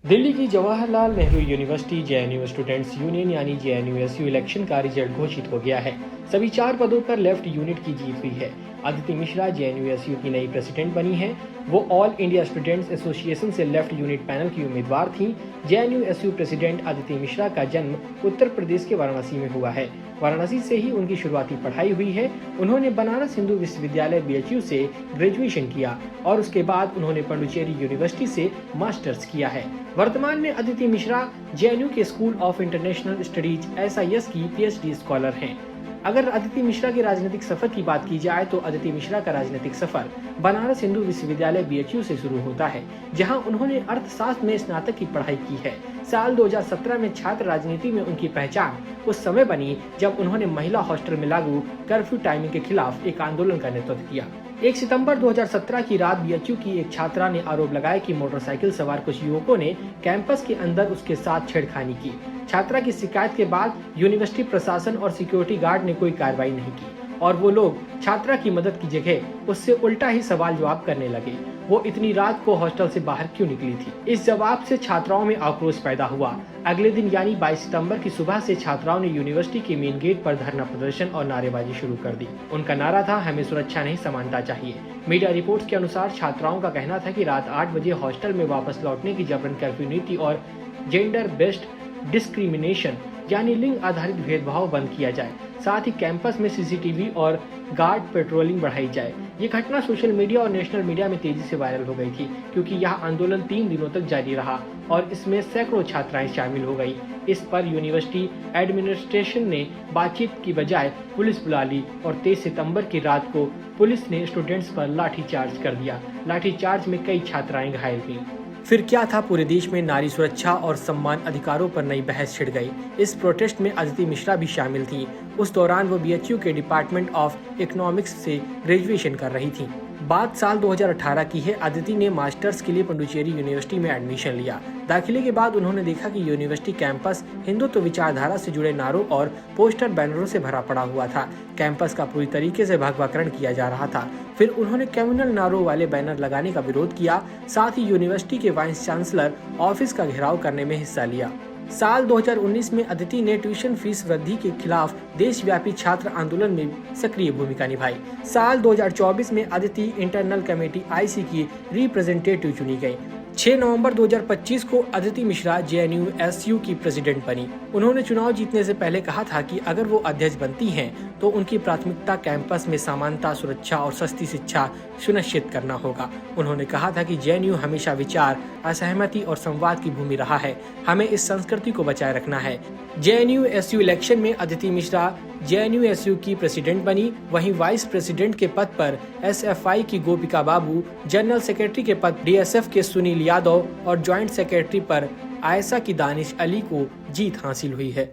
दिल्ली की Jawaharlal Nehru university JNU students union यानी JNUSU election का रिजल्ट घोषित हो गया है। सभी 4 पदों पर लेफ्ट यूनिट की जीत हुई है। अदिति मिश्रा जेएनयूएसयू की नई प्रेसिडेंट बनी हैं। वो ऑल इंडिया स्टूडेंट्स एसोसिएशन से लेफ्ट यूनिट पैनल की उम्मीदवार थीं। जेएनयूएसयू प्रेसिडेंट अदिति मिश्रा का जन्म उत्तर प्रदेश के वाराणसी में हुआ है। वाराणसी से ही उनकी शुरुआती पढ़ाई हुई है। उन्होंने बनारस हिंदू विश्वविद्यालय बीएचयू से ग्रेजुएशन किया और उसके बाद उन्होंने पांडिचेरी यूनिवर्सिटी से मास्टर्स किया है। वर्तमान में अदिति मिश्रा जेएनयू के school of international studies SIS की पीएचडी स्कॉलर हैं। अगर अदिति मिश्रा के राजनीतिक सफर की बात की जाए तो अदिति मिश्रा का राजनीतिक सफर बनारस हिंदू विश्वविद्यालय बीएचयू से शुरू होता है, जहां उन्होंने अर्थशास्त्र में स्नातक की पढ़ाई की है। साल 2017 में छात्र राजनीति में उनकी पहचान उस समय बनी जब उन्होंने महिला हॉस्टल में लागू कर्फ्यू टाइमिंग के खिलाफ एक आंदोलन का नेतृत्व किया। 1 सितंबर 2017 की रात बीएचयू की एक छात्रा ने आरोप लगाया कि मोटरसाइकिल सवार कुछ युवकों ने कैंपस के अंदर उसके साथ छेड़खानी की। छात्रा की शिकायत के बाद यूनिवर्सिटी प्रशासन और सिक्योरिटी गार्ड ने कोई कार्रवाई नहीं की और वो लोग छात्रा की मदद की जगह उससे उल्टा ही सवाल जवाब करने लगे। वो इतनी रात को हॉस्टल से बाहर क्यों निकली थी? इस जवाब से छात्राओं में आक्रोश पैदा हुआ। अगले दिन यानी 22 सितंबर की सुबह से छात्राओं ने यूनिवर्सिटी के मेन गेट पर धरना प्रदर्शन और नारेबाजी शुरू कर दी। उनका नारा था, हमें सुरक्षा नहीं समानता चाहिए। मीडिया रिपोर्ट्स के अनुसार छात्राओं का कहना था कि रात 8 बजे हॉस्टल में वापस लौटने की जबरन कर्फ्यू नीति और जेंडर बेस्ड डिस्क्रिमिनेशन यानी लिंग आधारित भेदभाव बंद किया जाए। साथ ही कैंपस में सीसीटीवी और गार्ड पेट्रोलिंग बढ़ाई जाए। ये घटना सोशल मीडिया और नेशनल मीडिया में तेजी से वायरल हो गई थी, क्योंकि यह आंदोलन 3 दिनों तक जारी रहा और इसमें सैकड़ों छात्राएं शामिल हो गई। इस पर यूनिवर्सिटी एडमिनिस्ट्रेशन ने बातचीत की बजाय पुलिस बुला ली और 23 सितंबर की रात को पुलिस ने स्टूडेंट्स पर लाठीचार्ज कर दिया। लाठीचार्ज में कई छात्राएं घायल हुई। फिर क्या था, पूरे देश में नारी सुरक्षा और सम्मान अधिकारों पर नई बहस छिड़ गई। इस प्रोटेस्ट में अदिति मिश्रा भी शामिल थी। उस दौरान वो बीएचयू के डिपार्टमेंट ऑफ इकोनॉमिक्स से ग्रेजुएशन कर रही थी। बात साल 2018 की है। अदिति ने मास्टर्स के लिए पांडिचेरी यूनिवर्सिटी में एडमिशन लिया। दाखिले के बाद उन्होंने देखा कि यूनिवर्सिटी कैंपस हिंदुत्व विचारधारा से जुड़े नारों और पोस्टर बैनरों से भरा पड़ा हुआ था। कैंपस का पूरी तरीके से भगवाकरण किया जा रहा था। फिर उन्होंने कम्युनल नारों वाले बैनर लगाने का विरोध किया। साथ ही यूनिवर्सिटी के वाइस चांसलर ऑफिस का घेराव करने में हिस्सा लिया। साल 2019 में अदिति ने ट्यूशन फीस वृद्धि के खिलाफ देशव्यापी छात्र आंदोलन में सक्रिय भूमिका निभाई। साल 2024 में अदिति इंटरनल कमेटी आईसी की रिप्रेजेंटेटिव चुनी गई। 6 नवंबर 2025 को अदिति मिश्रा जेएनयूएसयू की प्रेसिडेंट बनी। उन्होंने चुनाव जीतने से पहले कहा था कि अगर वो अध्यक्ष बनती हैं तो उनकी प्राथमिकता कैंपस में समानता, सुरक्षा और सस्ती शिक्षा सुनिश्चित करना होगा। उन्होंने कहा था कि जेएनयू हमेशा विचार, असहमति और संवाद की भूमि रहा है। हमें इस संस्कृति को बचाए रखना है। जेएनयूएसयू इलेक्शन में अदिति मिश्रा जेएनयूएसयू की प्रेसिडेंट बनी। वहीं वाइस प्रेसिडेंट के पद पर एसएफआई की गोपिका बाबू, जनरल सेक्रेटरी के पद डीएसएफ के सुनील यादव और ज्वाइंट सेक्रेटरी पर आयशा की दानिश अली को जीत हासिल हुई है।